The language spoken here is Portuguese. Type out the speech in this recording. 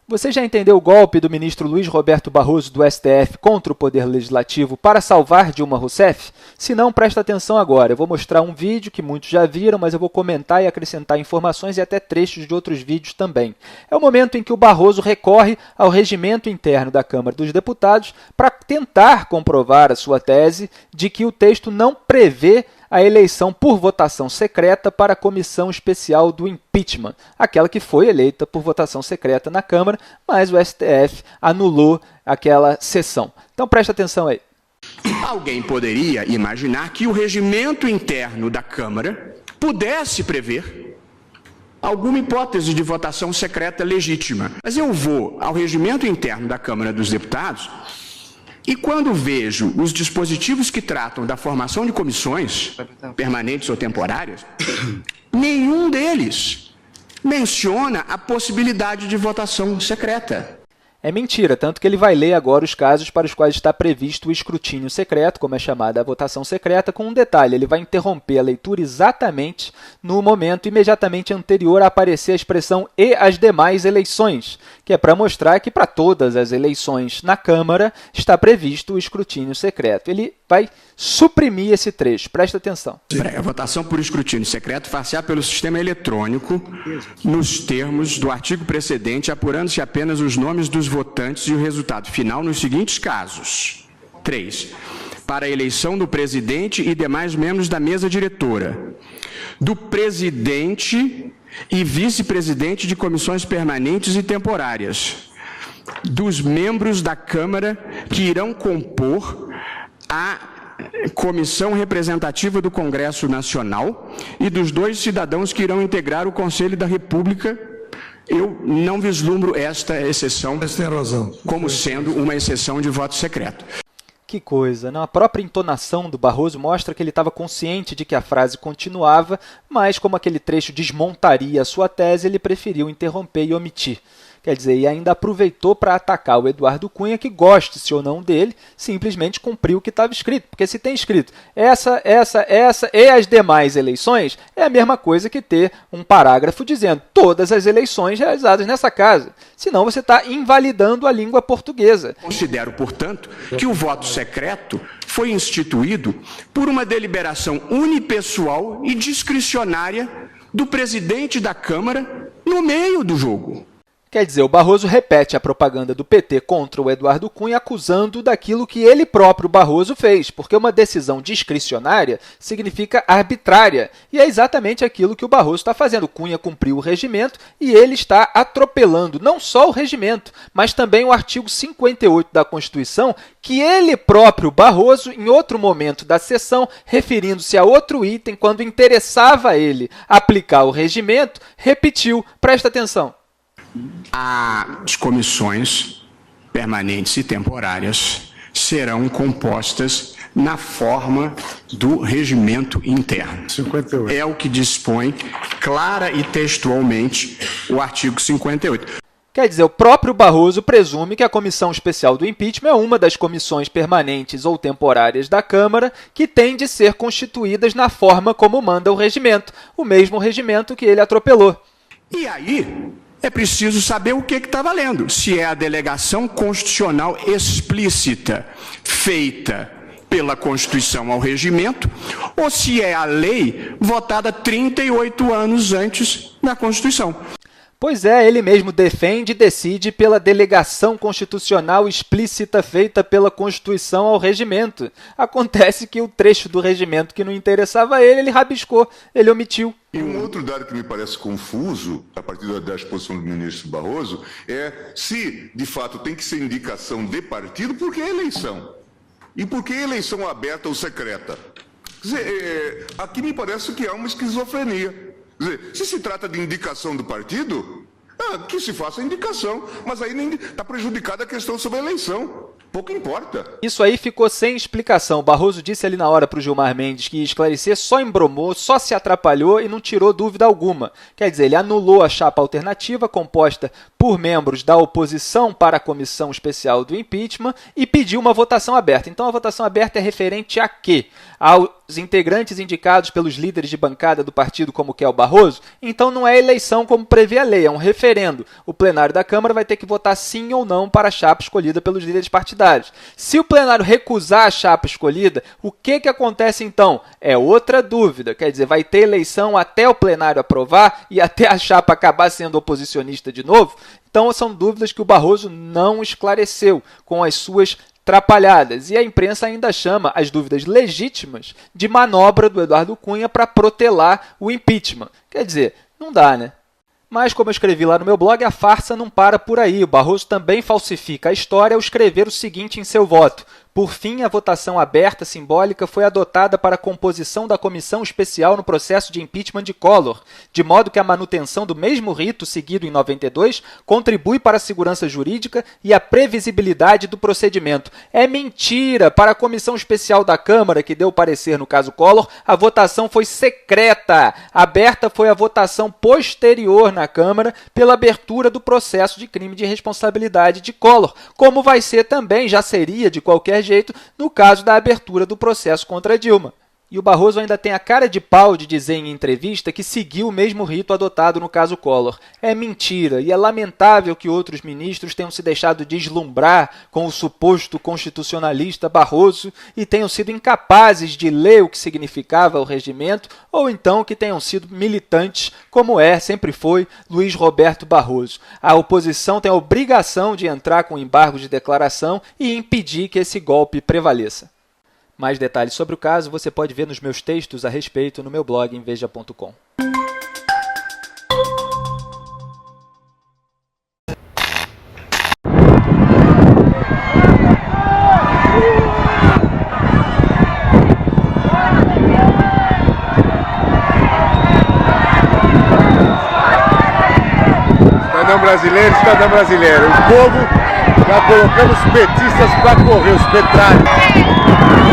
Você já entendeu o golpe do ministro Luiz Roberto Barroso do STF contra o Poder Legislativo para salvar Dilma Rousseff? Se não, presta atenção agora. Eu vou mostrar um vídeo que muitos já viram, mas eu vou comentar e acrescentar informações e até trechos de outros vídeos também. É o momento em que o Barroso recorre ao regimento interno da Câmara dos Deputados para tentar comprovar a sua tese de que o texto não prevê a eleição por votação secreta para a Comissão Especial do Impeachment, aquela que foi eleita por votação secreta na Câmara, mas o STF anulou aquela sessão. Então presta atenção aí. Alguém poderia imaginar que o regimento interno da Câmara pudesse prever alguma hipótese de votação secreta legítima. Mas eu vou ao regimento interno da Câmara dos Deputados e quando vejo os dispositivos que tratam da formação de comissões, permanentes ou temporárias, nenhum deles menciona a possibilidade de votação secreta. É mentira, tanto que ele vai ler agora os casos para os quais está previsto o escrutínio secreto, como é chamada a votação secreta, com um detalhe: ele vai interromper a leitura exatamente no momento imediatamente anterior a aparecer a expressão "e as demais eleições", que é para mostrar que para todas as eleições na Câmara está previsto o escrutínio secreto. Ele vai suprimir esse trecho, presta atenção. A votação por escrutínio secreto far-se-á pelo sistema eletrônico, nos termos do artigo precedente, apurando-se apenas os nomes dos votantes e o resultado final nos seguintes casos. 3. Para a eleição do presidente e demais membros da mesa diretora, do presidente e vice-presidente de comissões permanentes e temporárias, dos membros da Câmara que irão compor a Comissão Representativa do Congresso Nacional e dos 2 cidadãos que irão integrar o Conselho da República. Eu não vislumbro esta exceção como sendo uma exceção de voto secreto. Que coisa, não? A própria entonação do Barroso mostra que ele estava consciente de que a frase continuava, mas como aquele trecho desmontaria a sua tese, ele preferiu interromper e omitir. Quer dizer, e ainda aproveitou para atacar o Eduardo Cunha, que goste-se ou não dele, simplesmente cumpriu o que estava escrito. Porque se tem escrito essa e as demais eleições, é a mesma coisa que ter um parágrafo dizendo todas as eleições realizadas nessa casa. Senão você está invalidando a língua portuguesa. Considero, portanto, que o voto secreto foi instituído por uma deliberação unipessoal e discricionária do presidente da Câmara no meio do jogo. Quer dizer, o Barroso repete a propaganda do PT contra o Eduardo Cunha, acusando daquilo que ele próprio, Barroso, fez, porque uma decisão discricionária significa arbitrária, e é exatamente aquilo que o Barroso está fazendo. O Cunha cumpriu o regimento e ele está atropelando não só o regimento, mas também o artigo 58 da Constituição, que ele próprio, Barroso, em outro momento da sessão, referindo-se a outro item, quando interessava a ele aplicar o regimento, repetiu. Presta atenção. As comissões permanentes e temporárias serão compostas na forma do regimento interno. 58. É o que dispõe clara e textualmente o artigo 58. Quer dizer, o próprio Barroso presume que a Comissão Especial do Impeachment é uma das comissões permanentes ou temporárias da Câmara que tem de ser constituídas na forma como manda o regimento, o mesmo regimento que ele atropelou. E aí é preciso saber o que está valendo. Se é a delegação constitucional explícita feita pela Constituição ao regimento, ou se é a lei votada 38 anos antes da Constituição. Pois é, ele mesmo defende e decide pela delegação constitucional explícita feita pela Constituição ao regimento. Acontece que o trecho do regimento que não interessava a ele, ele rabiscou, ele omitiu. E um outro dado que me parece confuso, a partir da exposição do ministro Barroso, é se, de fato, tem que ser indicação de partido, por que eleição? E por que eleição aberta ou secreta? Quer dizer, aqui me parece que há uma esquizofrenia. Quer dizer, se trata de indicação do partido, que se faça a indicação, mas aí está prejudicada a questão sobre a eleição. pouco importa. Isso aí ficou sem explicação. O Barroso disse ali na hora para o Gilmar Mendes que ia esclarecer, só embromou, só se atrapalhou e não tirou dúvida alguma. Quer dizer, ele anulou a chapa alternativa composta por membros da oposição para a comissão especial do impeachment e pediu uma votação aberta. Então a votação aberta é referente a quê? Aos integrantes indicados pelos líderes de bancada do partido, como quer o Barroso? Então não é eleição como prevê a lei, é um referendo. O plenário da Câmara vai ter que votar sim ou não para a chapa escolhida pelos líderes partidários. Se o plenário recusar a chapa escolhida, o que acontece então? É outra dúvida. Quer dizer, vai ter eleição até o plenário aprovar e até a chapa acabar sendo oposicionista de novo? Então são dúvidas que o Barroso não esclareceu com as suas trapalhadas. E a imprensa ainda chama as dúvidas legítimas de manobra do Eduardo Cunha para protelar o impeachment. Quer dizer, não dá, né? Mas, como eu escrevi lá no meu blog, a farsa não para por aí. O Barroso também falsifica a história ao escrever o seguinte em seu voto: por fim, a votação aberta simbólica foi adotada para a composição da comissão especial no processo de impeachment de Collor, de modo que a manutenção do mesmo rito seguido em 92 contribui para a segurança jurídica e a previsibilidade do procedimento. É mentira! Para a comissão especial da Câmara, que deu parecer no caso Collor, a votação foi secreta. Aberta foi a votação posterior na Câmara pela abertura do processo de crime de responsabilidade de Collor, como vai ser também, já seria de qualquer jeito, no caso da abertura do processo contra Dilma. E o Barroso ainda tem a cara de pau de dizer em entrevista que seguiu o mesmo rito adotado no caso Collor. É mentira, e é lamentável que outros ministros tenham se deixado deslumbrar com o suposto constitucionalista Barroso e tenham sido incapazes de ler o que significava o regimento, ou então que tenham sido militantes, como sempre foi, Luiz Roberto Barroso. A oposição tem a obrigação de entrar com embargo de declaração e impedir que esse golpe prevaleça. Mais detalhes sobre o caso você pode ver nos meus textos a respeito no meu blog em veja.com. Cidadão brasileiro, o povo já colocando os petistas para correr, os petrários.